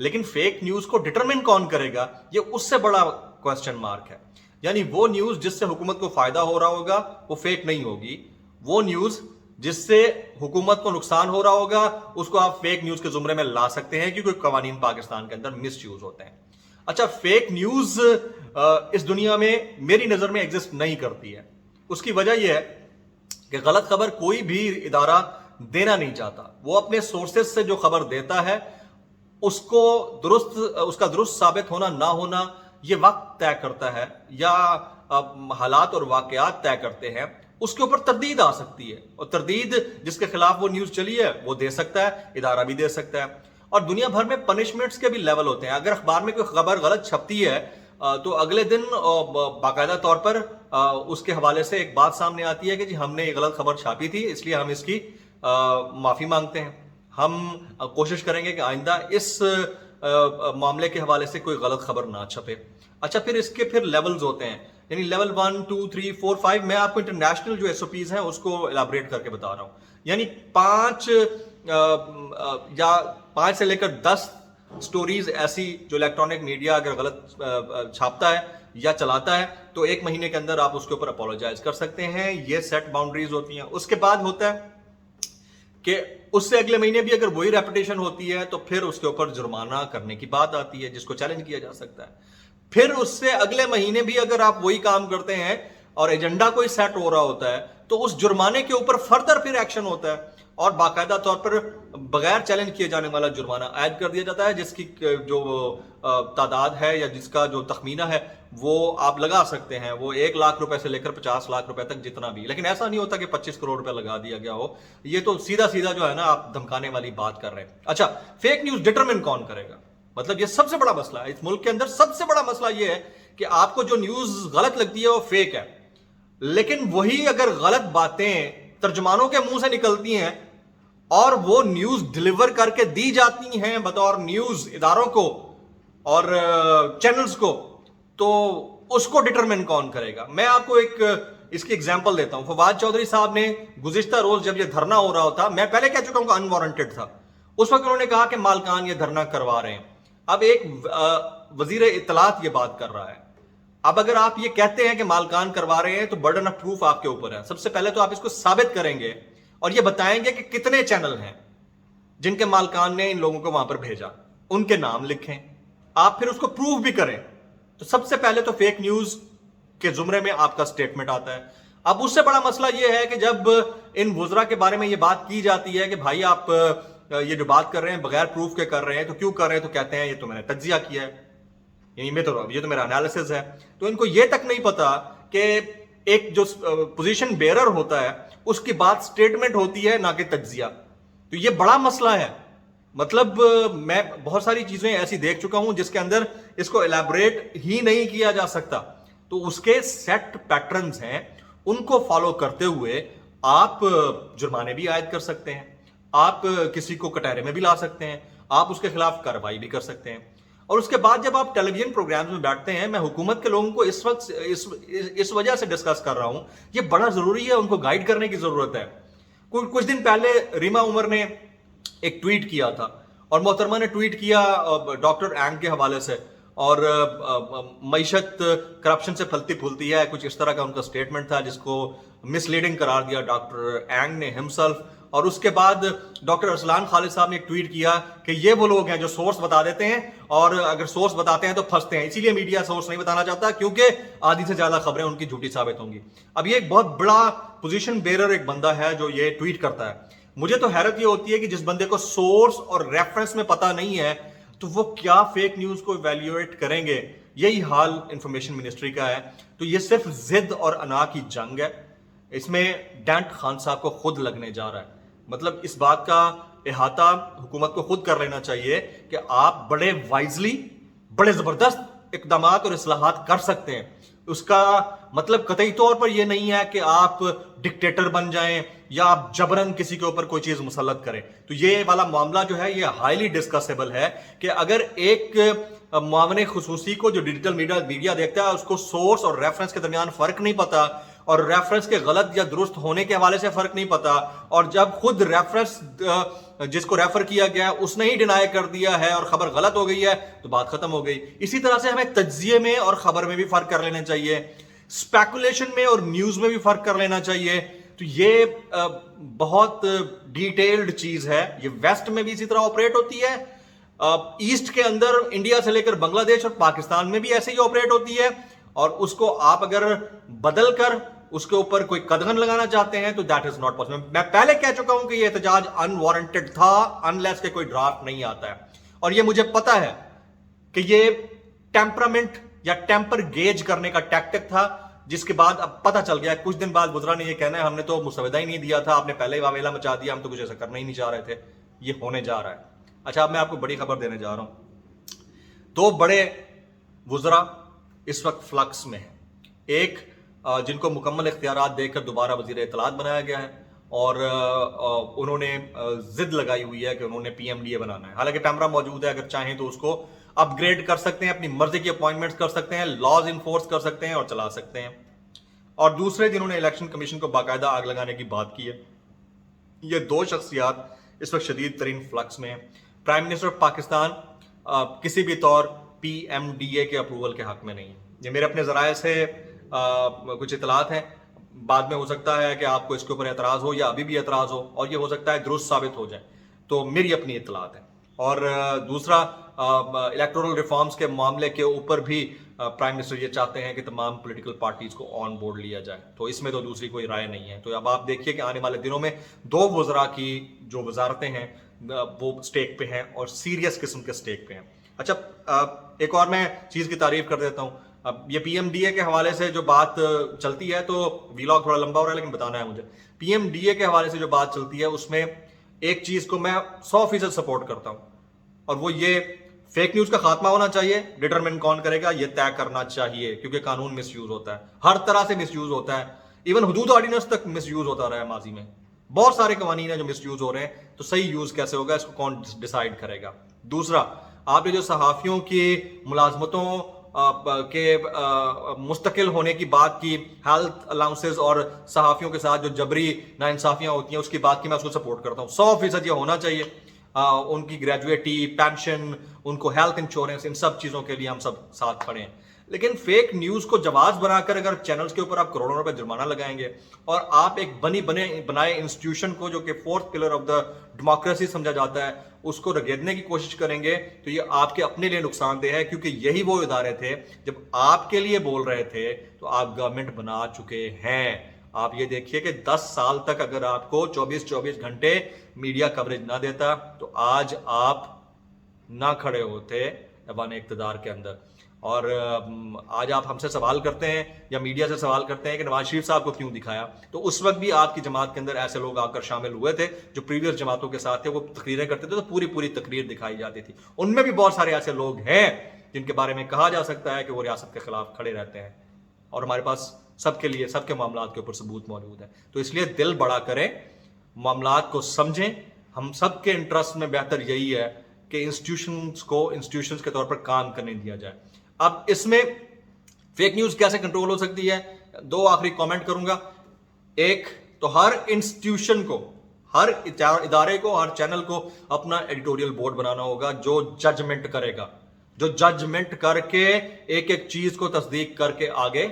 لیکن fake news کو determine کون کرے گا، یہ اس سے بڑا کوسچن مارک ہے. یعنی وہ نیوز جس سے حکومت کو فائدہ ہو رہا ہوگا وہ فیک نہیں ہوگی، وہ نیوز جس سے حکومت کو نقصان ہو رہا ہوگا اس کو آپ فیک نیوز کے زمرے میں لا سکتے ہیں، کیونکہ قوانین پاکستان کے اندر مس یوز ہوتے ہیں. اچھا، فیک نیوز اس دنیا میں میری نظر میں ایگزسٹ نہیں کرتی ہے. اس کی وجہ یہ ہے کہ غلط خبر کوئی بھی ادارہ دینا نہیں چاہتا. وہ اپنے سورسز سے جو خبر دیتا ہے اس کا درست ثابت ہونا نہ ہونا یہ وقت طے کرتا ہے، یا حالات اور واقعات طے کرتے ہیں. اس کے اوپر تردید آ سکتی ہے، اور تردید جس کے خلاف وہ نیوز چلی ہے وہ دے سکتا ہے، ادارہ بھی دے سکتا ہے. اور دنیا بھر میں پنشمنٹس کے بھی لیول ہوتے ہیں. اگر اخبار میں کوئی خبر غلط چھپتی ہے تو اگلے دن باقاعدہ طور پر اس کے حوالے سے ایک بات سامنے آتی ہے کہ جی ہم نے یہ غلط خبر چھاپی تھی، اس لیے ہم اس کی معافی مانگتے ہیں. ہم کوشش کریں گے کہ آئندہ اس معاملے کے حوالے سے کوئی غلط خبر نہ چھپے. اچھا، پھر اس کے لیولز ہوتے ہیں، یعنی لیول 1 2 3 4 5. میں آپ کو انٹرنیشنل جو ایس او پیز ہیں اس کو الیبوریٹ کر کے بتا رہا ہوں. یعنی 5 سے لے کر 10 سٹوریز ایسی جو الیکٹرانک میڈیا اگر غلط چھاپتا ہے یا چلاتا ہے تو 1 مہینے کے اندر آپ اس کے اوپر اپولوجائز کر سکتے ہیں. یہ سیٹ باؤنڈریز ہوتی ہیں. اس کے بعد ہوتا ہے کہ اس سے اگلے مہینے بھی اگر وہی ریپیٹیشن ہوتی ہے تو پھر اس کے اوپر جرمانہ کرنے کی بات آتی ہے جس کو چیلنج کیا جا سکتا ہے. پھر اس سے اگلے مہینے بھی اگر آپ وہی کام کرتے ہیں اور ایجنڈا کوئی سیٹ ہو رہا ہوتا ہے تو اس جرمانے کے اوپر فردر پھر ایکشن ہوتا ہے اور باقاعدہ طور پر بغیر چیلنج کیے جانے والا جرمانہ عائد کر دیا جاتا ہے، جس کی جو تعداد ہے یا جس کا جو تخمینہ ہے وہ آپ لگا سکتے ہیں. وہ 1 لاکھ روپے سے لے کر 50 لاکھ روپے تک جتنا بھی. لیکن ایسا نہیں ہوتا کہ 25 کروڑ روپے لگا دیا گیا ہو. یہ تو سیدھا جو ہے نا آپ دھمکانے والی بات کر رہے ہیں. اچھا، فیک نیوز ڈٹرمن کون کرے گا؟ مطلب یہ سب سے بڑا مسئلہ ہے اس ملک کے اندر. سب سے بڑا مسئلہ یہ ہے کہ آپ کو جو نیوز غلط لگتی ہے وہ فیک ہے، لیکن وہی اگر غلط باتیں ترجمانوں کے منہ سے نکلتی ہیں اور وہ نیوز ڈلیور کر کے دی جاتی ہیں بطور نیوز اداروں کو اور چینلز کو، تو اس کو ڈٹرمن کون کرے گا؟ میں آپ کو اس کی ایگزامپل دیتا ہوں. فواد چودھری صاحب نے گزشتہ روز جب یہ دھرنا ہو رہا ہوتا، میں پہلے کہہ چکا ہوں کہ انوارنٹڈ تھا، اس وقت انہوں نے کہا کہ مالکان یہ دھرنا کروا رہے ہیں. اب ایک وزیر اطلاعات یہ بات کر رہا ہے. اب اگر آپ یہ کہتے ہیں کہ مالکان کروا رہے ہیں تو برڈن آف پروف آپ کے اوپر ہے. سب سے پہلے تو آپ اس کو ثابت کریں گے اور یہ بتائیں گے کہ کتنے چینل ہیں جن کے مالکان نے ان لوگوں کو وہاں پر بھیجا، ان کے نام لکھیں. آپ پھر اس کو پروف بھی کریں. تو سب سے پہلے تو فیک نیوز کے زمرے میں آپ کا سٹیٹمنٹ آتا ہے. اب اس سے بڑا مسئلہ یہ ہے کہ جب ان وزراء کے بارے میں یہ بات کی جاتی ہے کہ بھائی آپ یہ جو بات کر رہے ہیں بغیر پروف کے کر رہے ہیں، تو کیوں کر رہے ہیں؟ تو کہتے ہیں یہ تو میں نے تجزیہ کیا ہے، یعنی یہ تو میرا انالیسس ہے. تو ان کو یہ تک نہیں پتا کہ ایک جو پوزیشن بیرر ہوتا ہے اس کی بات سٹیٹمنٹ ہوتی ہے نہ کہ تجزیہ. تو یہ بڑا مسئلہ ہے. مطلب میں بہت ساری چیزیں ایسی دیکھ چکا ہوں جس کے اندر اس کو الیبوریٹ ہی نہیں کیا جا سکتا. تو اس کے سیٹ پیٹرنز ہیں، ان کو فالو کرتے ہوئے آپ جرمانے بھی عائد کر سکتے ہیں، آپ کسی کو کٹہرے میں بھی لا سکتے ہیں، آپ اس کے خلاف کارروائی بھی کر سکتے ہیں. اور اس کے بعد جب آپ ٹیلی ویژن پروگرامز میں بیٹھتے ہیں، میں حکومت کے لوگوں کو اس وقت اس وجہ سے ڈسکس کر رہا ہوں، یہ بڑا ضروری ہے، ان کو گائیڈ کرنے کی ضرورت ہے. کچھ دن پہلے ریما عمر نے ایک ٹویٹ کیا تھا، اور محترمہ نے ٹویٹ کیا ڈاکٹر اینگ کے حوالے سے، اور معیشت کرپشن سے پھلتی پھولتی ہے، کچھ اس طرح کا ان کا سٹیٹمنٹ تھا جس کو مس لیڈنگ قرار دیا ڈاکٹر اینگ نے ہمسلف. اور اس کے بعد ڈاکٹر ارسلان خالد صاحب نے ایک ٹویٹ کیا کہ یہ وہ لوگ ہیں جو سورس بتا دیتے ہیں، اور اگر سورس بتاتے ہیں تو پھنستے ہیں، اسی لیے میڈیا سورس نہیں بتانا چاہتا کیونکہ آدھی سے زیادہ خبریں ان کی جھوٹی ثابت ہوں گی. اب یہ ایک بہت بڑا پوزیشن بیرر ایک بندہ ہے جو یہ ٹویٹ کرتا ہے. مجھے تو حیرت یہ ہوتی ہے کہ جس بندے کو سورس اور ریفرنس میں پتہ نہیں ہے تو وہ کیا فیک نیوز کو ایویلیویٹ کریں گے. یہی حال انفارمیشن منسٹری کا ہے. تو یہ صرف ضد اور انا کی جنگ ہے. اس میں ڈینٹ خان صاحب کو خود لگنے جا رہا ہے. مطلب اس بات کا احاطہ حکومت کو خود کر لینا چاہیے کہ آپ بڑے وائزلی بڑے زبردست اقدامات اور اصلاحات کر سکتے ہیں. اس کا مطلب قطعی طور پر یہ نہیں ہے کہ آپ ڈکٹیٹر بن جائیں یا آپ جبرن کسی کے اوپر کوئی چیز مسلط کریں. تو یہ والا معاملہ جو ہے یہ ہائیلی ڈسکسیبل ہے کہ اگر ایک معاون خصوصی کو جو ڈیجیٹل میڈیا دیکھتا ہے اس کو سورس اور ریفرنس کے درمیان فرق نہیں پتا، اور ریفرنس کے غلط یا درست ہونے کے حوالے سے فرق نہیں پتا, اور جب خود ریفرنس جس کو ریفر کیا گیا ہے اس نے ہی ڈینائی کر دیا ہے اور خبر غلط ہو گئی ہے تو بات ختم ہو گئی. اسی طرح سے ہمیں تجزیے میں اور خبر میں بھی فرق کر لینا چاہیے, اسپیکولیشن میں اور نیوز میں بھی فرق کر لینا چاہیے. تو یہ بہت ڈیٹیلڈ چیز ہے. یہ ویسٹ میں بھی اسی طرح آپریٹ ہوتی ہے, ایسٹ کے اندر انڈیا سے لے کر بنگلہ دیش اور پاکستان میں بھی ایسے ہی آپریٹ ہوتی ہے, اور اس کو آپ اگر بدل کر اس کے اوپر کوئی قدغن لگانا چاہتے ہیں تو دیٹ از ناٹ پاسبل. میں پہلے کہہ چکا ہوں کہ یہ احتجاج انوارنٹڈ تھا انلیس کہ کوئی ڈرافٹ نہیں آتا ہے, اور یہ مجھے پتا ہے کہ یہ ٹیمپرامنٹ یا ٹیمپر گیج کرنے کا ٹیکٹک تھا, جس کے بعد اب پتہ چل گیا کچھ دن بعد وزراء نے یہ کہنا ہے ہم نے تو مسودہ ہی نہیں دیا تھا, آپ نے پہلے ہی واویلا مچا دیا, ہم تو کچھ ایسا کرنا ہی نہیں چاہ رہے تھے. یہ ہونے جا رہا ہے. اچھا, اب میں آپ کو بڑی خبر دینے جا رہا ہوں. دو بڑے وزراء اس وقت فلکس میں ہیں. ایک جن کو مکمل اختیارات دے کر دوبارہ وزیر اطلاعات بنایا گیا ہے, اور انہوں نے ضد لگائی ہوئی ہے کہ انہوں نے پی ایم ڈی اے بنانا ہے. حالانکہ پیمرا موجود ہے, اگر چاہیں تو اس کو اپ گریڈ کر سکتے ہیں, اپنی مرضی کی اپوائنٹمنٹس کر سکتے ہیں, لاز انفورس کر سکتے ہیں اور چلا سکتے ہیں. اور دوسرے جنہوں نے الیکشن کمیشن کو باقاعدہ آگ لگانے کی بات کی ہے, یہ دو شخصیات اس وقت شدید ترین فلکس میں ہیں. پرائم منسٹر پاکستان کسی بھی طور پی ایم ڈی اے کے اپروول کے حق میں نہیں ہے. یہ میرے اپنے ذرائع سے کچھ اطلاعات ہیں, بعد میں ہو سکتا ہے کہ آپ کو اس کے اوپر اعتراض ہو یا ابھی بھی اعتراض ہو, اور یہ ہو سکتا ہے درست ثابت ہو جائے, تو میری اپنی اطلاعات ہیں. اور دوسرا, الیکٹورل ریفارمز کے معاملے کے اوپر بھی پرائم منسٹر یہ چاہتے ہیں کہ تمام پولیٹیکل پارٹیز کو آن بورڈ لیا جائے, تو اس میں تو دوسری کوئی رائے نہیں ہے. تو اب آپ دیکھیے کہ آنے والے دنوں میں دو وزراء کی جو وزارتیں ہیں وہ سٹیک پہ ہیں, اور سیریس قسم کے سٹیک پہ ہیں. اچھا, ایک اور میں چیز کی تعریف کر دیتا ہوں. اب یہ پی ایم ڈی اے کے حوالے سے جو بات چلتی ہے, تو ویلاگ تھوڑا لمبا ہو رہا ہے لیکن بتانا ہے مجھے. پی ایم ڈی اے کے حوالے سے جو بات چلتی ہے اس میں ایک چیز کو میں 100% سپورٹ کرتا ہوں, اور وہ یہ فیک نیوز کا خاتمہ ہونا چاہیے. ڈٹرمن کون کرے گا یہ طے کرنا چاہیے, کیونکہ قانون مس یوز ہوتا ہے, ہر طرح سے مس یوز ہوتا ہے. ایون حدود آرڈیننس تک مس یوز ہوتا رہا ہے ماضی میں. بہت سارے قوانین ہیں جو مس یوز ہو رہے ہیں, تو صحیح یوز کیسے ہوگا اس کو کون ڈیسائیڈ کرے گا. دوسرا, آپ نے جو صحافیوں کی ملازمتوں کے مستقل ہونے کی بات کی, ہیلتھ الاؤنسز اور صحافیوں کے ساتھ جو جبری ناانصافیاں ہوتی ہیں اس کی بات کی, میں اس کو سپورٹ کرتا ہوں. 100% یہ ہونا چاہیے. ان کی گریجویٹی, پینشن, ان کو ہیلتھ انشورنس, ان سب چیزوں کے لیے ہم سب ساتھ کھڑے ہیں. لیکن فیک نیوز کو جواز بنا کر اگر چینلز کے اوپر آپ کروڑوں روپے جرمانہ لگائیں گے, اور آپ ایک بنائے انسٹیٹیوشن کو جو کہ fourth pillar of the democracy سمجھا جاتا ہے اس کو رگیدنے کی کوشش کریں گے, تو یہ آپ کے اپنے لیے نقصان دہ ہے. کیونکہ یہی وہ ادارے تھے جب آپ کے لیے بول رہے تھے تو آپ گورنمنٹ بنا چکے ہیں. آپ یہ دیکھیے کہ 10 سال تک اگر آپ کو 24 گھنٹے میڈیا کوریج نہ دیتا تو آج آپ نہ کھڑے ہوتے ایوان اقتدار کے اندر. اور آج آپ ہم سے سوال کرتے ہیں یا میڈیا سے سوال کرتے ہیں کہ نواز شریف صاحب کو کیوں دکھایا, تو اس وقت بھی آپ کی جماعت کے اندر ایسے لوگ آ کر شامل ہوئے تھے جو پریویس جماعتوں کے ساتھ تھے, وہ تقریریں کرتے تھے تو پوری تقریر دکھائی جاتی تھی. ان میں بھی بہت سارے ایسے لوگ ہیں جن کے بارے میں کہا جا سکتا ہے کہ وہ ریاست کے خلاف کھڑے رہتے ہیں, اور ہمارے پاس سب کے لیے سب کے معاملات کے اوپر ثبوت موجود ہے. تو اس لیے دل بڑا کریں, معاملات کو سمجھیں. ہم سب کے انٹرسٹ میں بہتر یہی ہے کہ انسٹیٹیوشنز کو انسٹیٹیوشنز کے طور پر کام کرنے دیا جائے. اب اس میں فیک نیوز کیسے کنٹرول ہو سکتی ہے, 2 آخری کامنٹ کروں گا. ایک تو ہر انسٹیٹیوشن کو, ہر ادارے کو, ہر چینل کو اپنا ایڈیٹوریل بورڈ بنانا ہوگا جو ججمنٹ کرے گا, جو ججمنٹ کر کے ایک چیز کو تصدیق کر کے آگے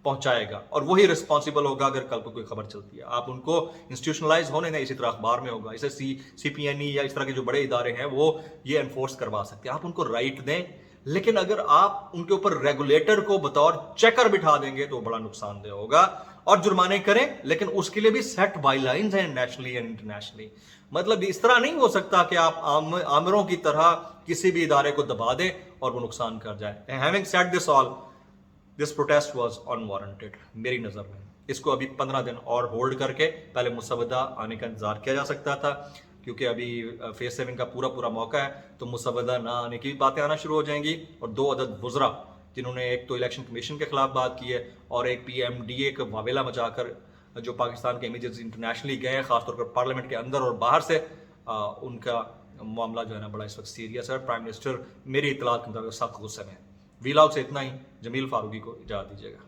پہنچائے گا, اور وہی رسپانسیبل ہوگا اگر کل کو کوئی خبر چلتی ہے. آپ ان کو انسٹیٹیوشنلائز ہونے دیں, اسی طرح اخبار میں ہوگا. اسے سی پی این ای یا اس طرح کے جو بڑے ادارے ہیں وہ یہ انفورس کروا سکتے ہیں. آپ ان کو رائٹ دیں, لیکن اگر آپ ان کے اوپر ریگولیٹر کو بطور چیکر بٹھا دیں گے تو وہ بڑا نقصان دہ ہوگا. اور جرمانے کریں, لیکن اس کے لیے بھی سیٹ بائی لائنز ہیں نیشنلی اینڈ انٹرنیشنلی. مطلب اس طرح نہیں ہو سکتا کہ آپ آمروں کی طرح کسی بھی ادارے کو دبا دیں اور وہ نقصان کر جائے. Having said this all, this protest was unwarranted میری نظر میں. اس کو ابھی 15 دن اور ہولڈ کر کے پہلے مسودہ آنے کا انتظار کیا جا سکتا تھا, کیونکہ ابھی فیس 7 کا پورا موقع ہے, تو مسودہ نہ آنے کی باتیں آنا شروع ہو جائیں گی. اور 2 عدد وزراء جنہوں نے ایک تو الیکشن کمیشن کے خلاف بات کی ہے, اور ایک پی ایم ڈی اے کا واویلا مچا کر جو پاکستان کے امیجز انٹرنیشنلی گئے ہیں, خاص طور پر پارلیمنٹ کے اندر اور باہر سے, ان کا معاملہ جو ہے نا بڑا اس وقت سیریس ہے. پرائم منسٹر میری اطلاعات کے مطابق سخت غصے میں. ویلاگ سے اتنا ہی. جمیل فاروقی کو اجازت دیجیے گا.